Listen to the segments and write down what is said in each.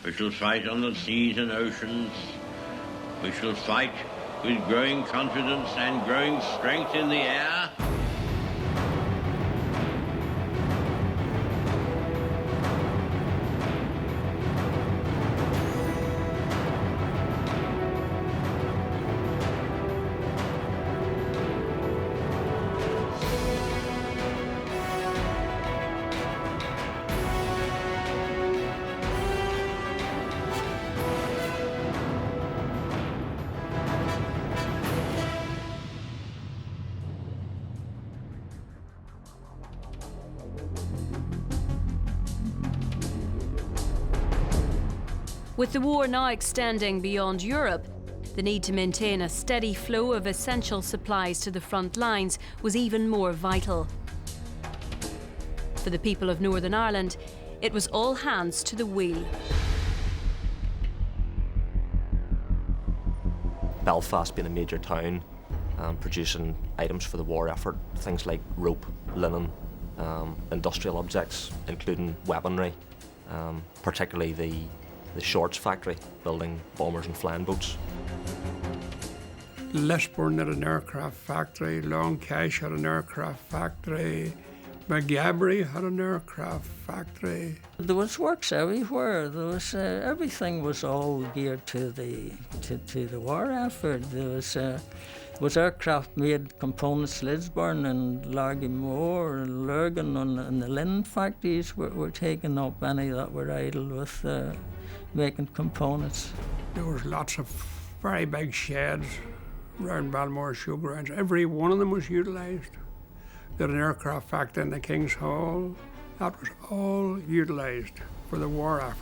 We shall fight on the seas and oceans. We shall fight with growing confidence and growing strength in the air. With the war now extending beyond Europe, the need to maintain a steady flow of essential supplies to the front lines was even more vital. For the people of Northern Ireland, it was all hands to the wheel. Belfast being a major town, producing items for the war effort, things like rope, linen, industrial objects, including weaponry, particularly the Shorts factory, building bombers and flying boats. Lisburn had an aircraft factory, Long Cash had an aircraft factory, McGabry had an aircraft factory. There was works everywhere. There was everything was all geared to the war effort. There was aircraft made components, Lisburn and Largymore and Lurgan, and the linen factories were taking up any that were idle with making components. There was lots of very big sheds around Balmore Showgrounds. Every one of them was utilised. They had an aircraft factory in the King's Hall. That was all utilised for the war effort.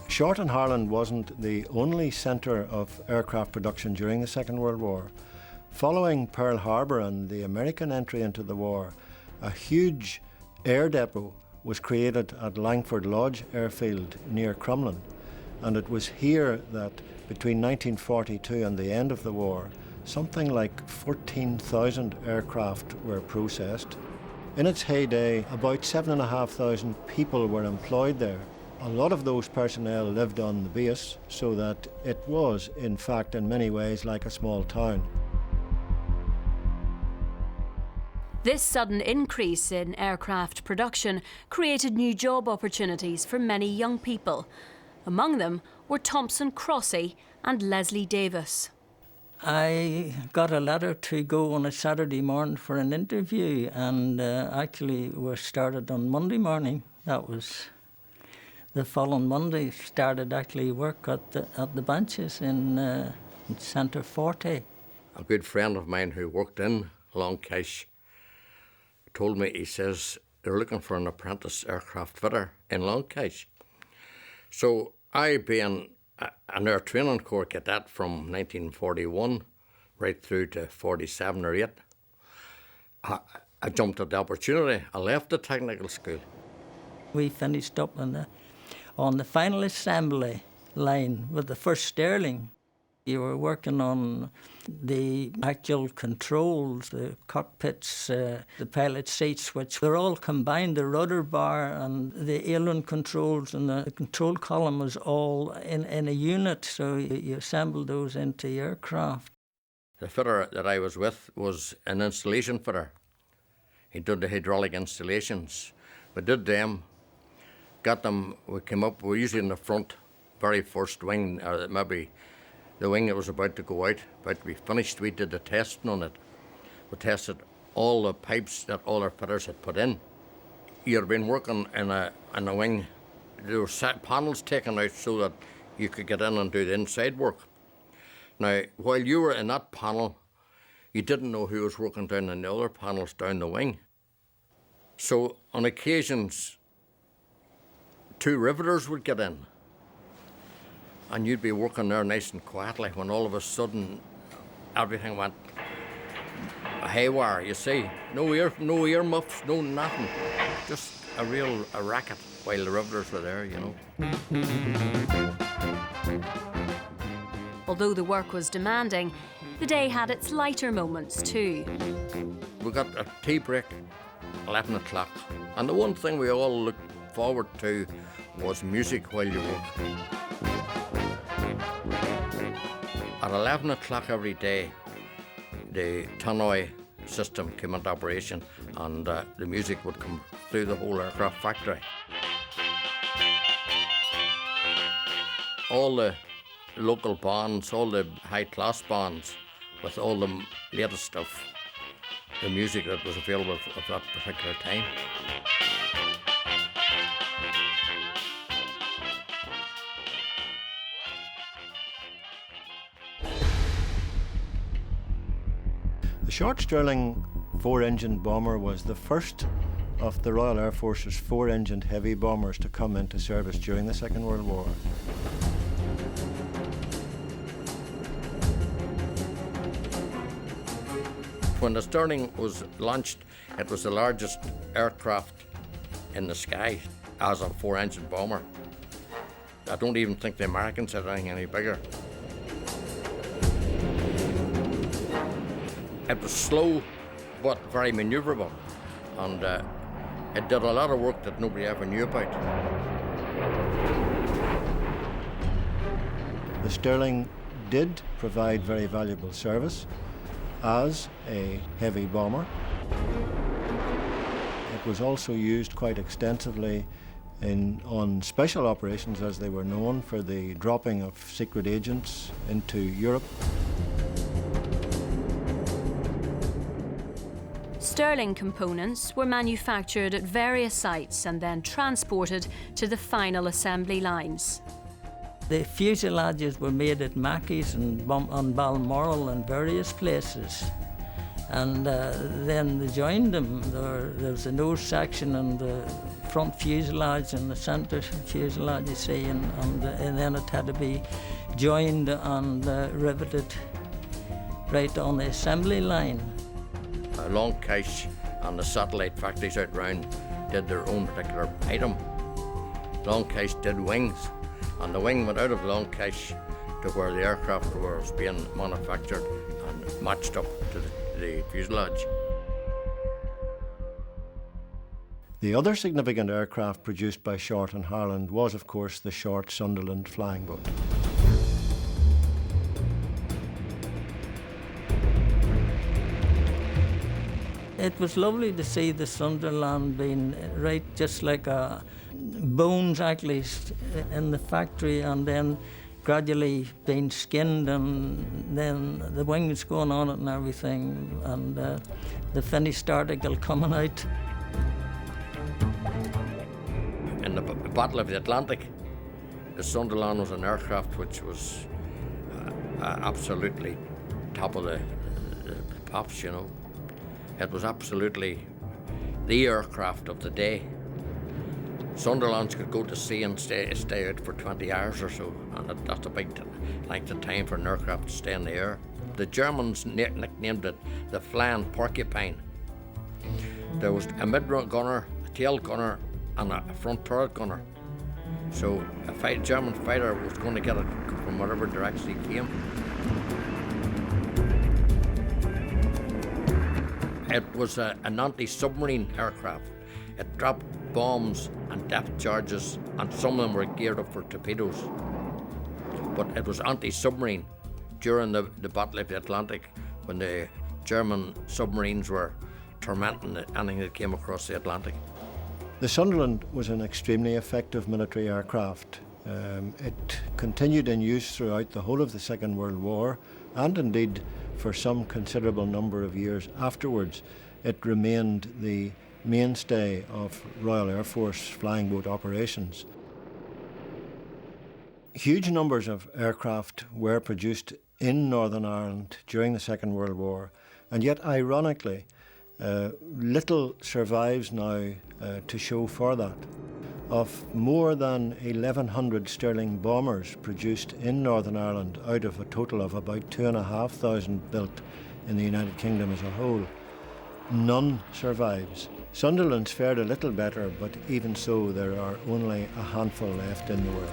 Short in Harland wasn't the only centre of aircraft production during the Second World War. Following Pearl Harbor and the American entry into the war, a huge air depot was created at Langford Lodge Airfield near Crumlin, and it was here that between 1942 and the end of the war, something like 14,000 aircraft were processed. In its heyday, about 7,500 people were employed there. A lot of those personnel lived on the base, so that it was, in fact, in many ways like a small town. This sudden increase in aircraft production created new job opportunities for many young people. Among them were Thompson Crossy and Leslie Davis. I got a letter to go on a Saturday morning for an interview, and actually we started on Monday morning. That was the following Monday. Started actually work at the benches in Centre 40. A good friend of mine who worked in Long Cash told me, he says, they're looking for an apprentice aircraft fitter in Long Cash. So I, being an air training corps cadet from 1941 right through to 47 or 8, I jumped at the opportunity. I left the technical school. We finished up on the final assembly line with the first Sterling. You were working on the actual controls, the cockpits, the pilot seats, which were all combined, the rudder bar and the aileron controls, and the control column was all in a unit, so you assembled those into the aircraft. The fitter that I was with was an installation fitter. He did the hydraulic installations. We did them, got them, we came up, we were usually in the front, very first wing, or maybe the wing that was about to go out, about to be finished. We did the testing on it. We tested all the pipes that all our fitters had put in. You'd been working in a wing, there were set panels taken out so that you could get in and do the inside work. Now, while you were in that panel, you didn't know who was working down in the other panels down the wing. So on occasions, 2 riveters would get in, and you'd be working there nice and quietly when all of a sudden everything went haywire, you see. No ear muffs, no nothing. Just a real racket while the riveters were there, you know. Although the work was demanding, the day had its lighter moments too. We got a tea break 11 o'clock. And the one thing we all looked forward to was music while you work. At 11 o'clock every day, the tannoy system came into operation, and the music would come through the whole aircraft factory. All the local bands, all the high-class bands, with all the latest stuff, the music that was available at that particular time. The Short Stirling 4-engined bomber was the first of the Royal Air Force's 4-engined heavy bombers to come into service during the Second World War. When the Stirling was launched, it was the largest aircraft in the sky as a 4-engine bomber. I don't even think the Americans had anything any bigger. It was slow, but very manoeuvrable, and it did a lot of work that nobody ever knew about. The Stirling did provide very valuable service as a heavy bomber. It was also used quite extensively on special operations, as they were known, for the dropping of secret agents into Europe. Stirling components were manufactured at various sites and then transported to the final assembly lines. The fuselages were made at Mackey's and on Balmoral and various places. And then they joined them. There was a nose section and the front fuselage and the centre fuselage, you see, and then it had to be joined and riveted right on the assembly line. Longcash and the satellite factories out round did their own particular item. Longcash did wings, and the wing went out of Longcash to where the aircraft was being manufactured and matched up to the fuselage. The other significant aircraft produced by Short in Harland was, of course, the Short Sunderland flying boat. It was lovely to see the Sunderland being right just like bones actually in the factory, and then gradually being skinned, and then the wings going on it and everything, and the finished article coming out. In the Battle of the Atlantic, the Sunderland was an aircraft which was absolutely top of the pops, you know. It was absolutely the aircraft of the day. Sunderlands could go to sea and stay out for 20 hours or so, and that's a big length of time for an aircraft to stay in the air. The Germans nicknamed it the Flying Porcupine. There was a mid-run gunner, a tail gunner, and a front turret gunner. So a German fighter was going to get it from whatever direction he came. It was an anti-submarine aircraft. It dropped bombs and depth charges, and some of them were geared up for torpedoes. But it was anti-submarine during the Battle of the Atlantic, when the German submarines were tormenting anything that came across the Atlantic. The Sunderland was an extremely effective military aircraft. It continued in use throughout the whole of the Second World War, and indeed for some considerable number of years afterwards. It remained the mainstay of Royal Air Force flying boat operations. Huge numbers of aircraft were produced in Northern Ireland during the Second World War, and yet ironically little survives now to show for that. Of more than 1,100 Stirling bombers produced in Northern Ireland out of a total of about 2,500 built in the United Kingdom as a whole, none survives. Sunderland's fared a little better, but even so there are only a handful left in the world.